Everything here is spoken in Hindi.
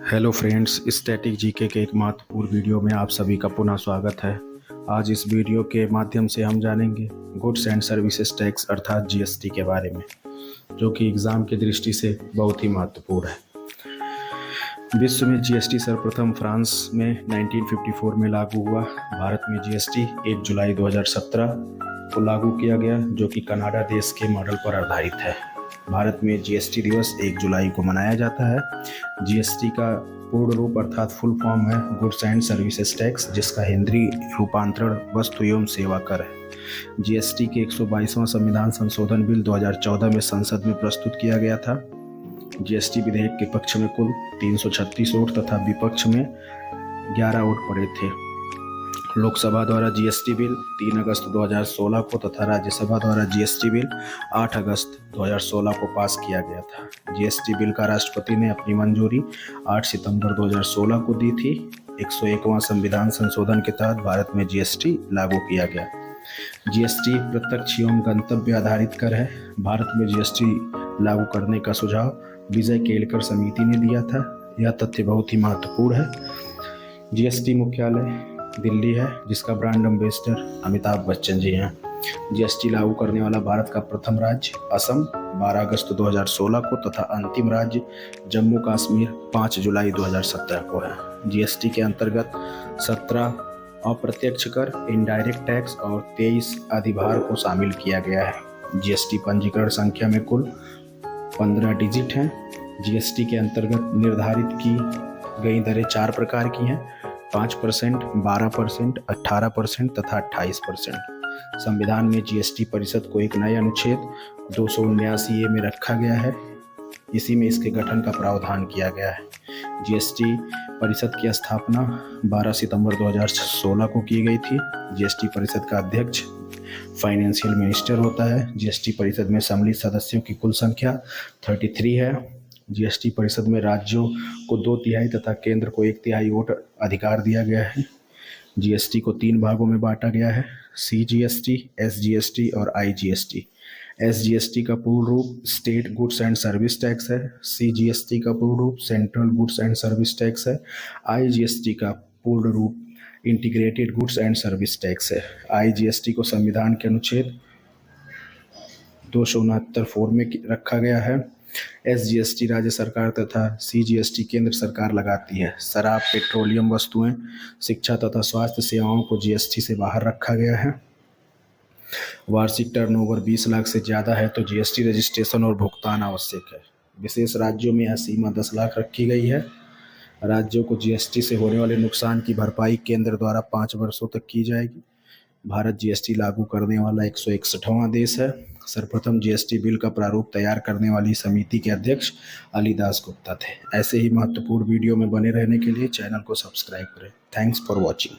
हेलो फ्रेंड्स, स्टैटिक जीके के एक महत्वपूर्ण वीडियो में आप सभी का पुनः स्वागत है। आज इस वीडियो के माध्यम से हम जानेंगे गुड्स एंड सर्विसेज टैक्स अर्थात जीएसटी के बारे में, जो कि एग्ज़ाम की दृष्टि से बहुत ही महत्वपूर्ण है। विश्व में जीएसटी सर्वप्रथम फ्रांस में 1954 में लागू हुआ। भारत में जीएसटी 1 जुलाई 2017 को लागू किया गया, जो कि कनाडा देश के मॉडल पर आधारित है। भारत में जीएसटी दिवस 1 जुलाई को मनाया जाता है। जीएसटी का पूर्ण रूप अर्थात फुल फॉर्म है गुड्स एंड सर्विसेज टैक्स, जिसका हिंदी रूपांतरण वस्तु एवं सेवा कर है। जीएसटी के 122वां संविधान संशोधन बिल 2014 में संसद में प्रस्तुत किया गया था। जीएसटी विधेयक के पक्ष में कुल 336 वोट तथा विपक्ष में 11 वोट पड़े थे। लोकसभा द्वारा जीएसटी बिल 3 अगस्त 2016 को तथा राज्यसभा द्वारा जीएसटी बिल 8 अगस्त 2016 को पास किया गया था। जीएसटी बिल का राष्ट्रपति ने अपनी मंजूरी 8 सितंबर 2016 को दी थी। 101वां संविधान संशोधन के तहत भारत में जीएसटी लागू किया गया। जीएसटी प्रत्यक्ष एवं गंतव्य आधारित कर है। भारत में जीएसटी लागू करने का सुझाव विजय केलकर समिति ने दिया था। यह तथ्य बहुत ही महत्वपूर्ण है। जीएसटी मुख्यालय दिल्ली है, जिसका ब्रांड एम्बेसडर अमिताभ बच्चन जी हैं। जीएसटी लागू करने वाला भारत का प्रथम राज्य असम 12 अगस्त 2016 को तथा अंतिम राज्य जम्मू कश्मीर 5 जुलाई 2017 को है। जीएसटी के अंतर्गत 17 अप्रत्यक्ष कर, इनडायरेक्ट टैक्स और 23 अधिभार को शामिल किया गया है। जीएसटी पंजीकरण संख्या में कुल 15 डिजिट हैं। जीएसटी के अंतर्गत निर्धारित की गई दरें 4 प्रकार की हैं: 5%, 12%, 18% तथा 28%। संविधान में जीएसटी परिषद को एक नए अनुच्छेद 279A में रखा गया है। इसी में इसके गठन का प्रावधान किया गया है। जीएसटी परिषद की स्थापना 12 सितंबर 2016 को की गई थी। जीएसटी परिषद का अध्यक्ष फाइनेंशियल मिनिस्टर होता है। जीएसटी परिषद में सम्मिलित सदस्यों की कुल संख्या 33 है। जीएसटी परिषद में राज्यों को 2/3 तथा केंद्र को 1/3 वोट अधिकार दिया गया है। जीएसटी को 3 भागों में बांटा गया है: सीजीएसटी, एसजीएसटी और आईजीएसटी। एसजीएसटी का पूर्ण रूप state goods and service tax है। सीजीएसटी का पूर्ण रूप central goods and service tax है। आईजीएसटी का पूर्ण रूप integrated goods and service tax है। आईजीएसटी को संविधान के अनुच्छेद 269(4) में रखा गया है। एसजीएसटी राज्य सरकार तथा सीजीएसटी केंद्र सरकार लगाती है। शराब, पेट्रोलियम वस्तुएं, शिक्षा तथा स्वास्थ्य सेवाओं को जीएसटी से बाहर रखा गया है। वार्षिक टर्नओवर 20 लाख से ज़्यादा है तो जीएसटी रजिस्ट्रेशन और भुगतान आवश्यक है। विशेष राज्यों में यह सीमा 10 लाख रखी गई है। राज्यों को जीएसटी से होने वाले नुकसान की भरपाई केंद्र द्वारा 5 वर्षों तक की जाएगी। भारत जीएसटी लागू करने वाला 161वां देश है। सर्वप्रथम जीएसटी बिल का प्रारूप तैयार करने वाली समिति के अध्यक्ष अलीदास गुप्ता थे। ऐसे ही महत्वपूर्ण वीडियो में बने रहने के लिए चैनल को सब्सक्राइब करें। Thanks for watching.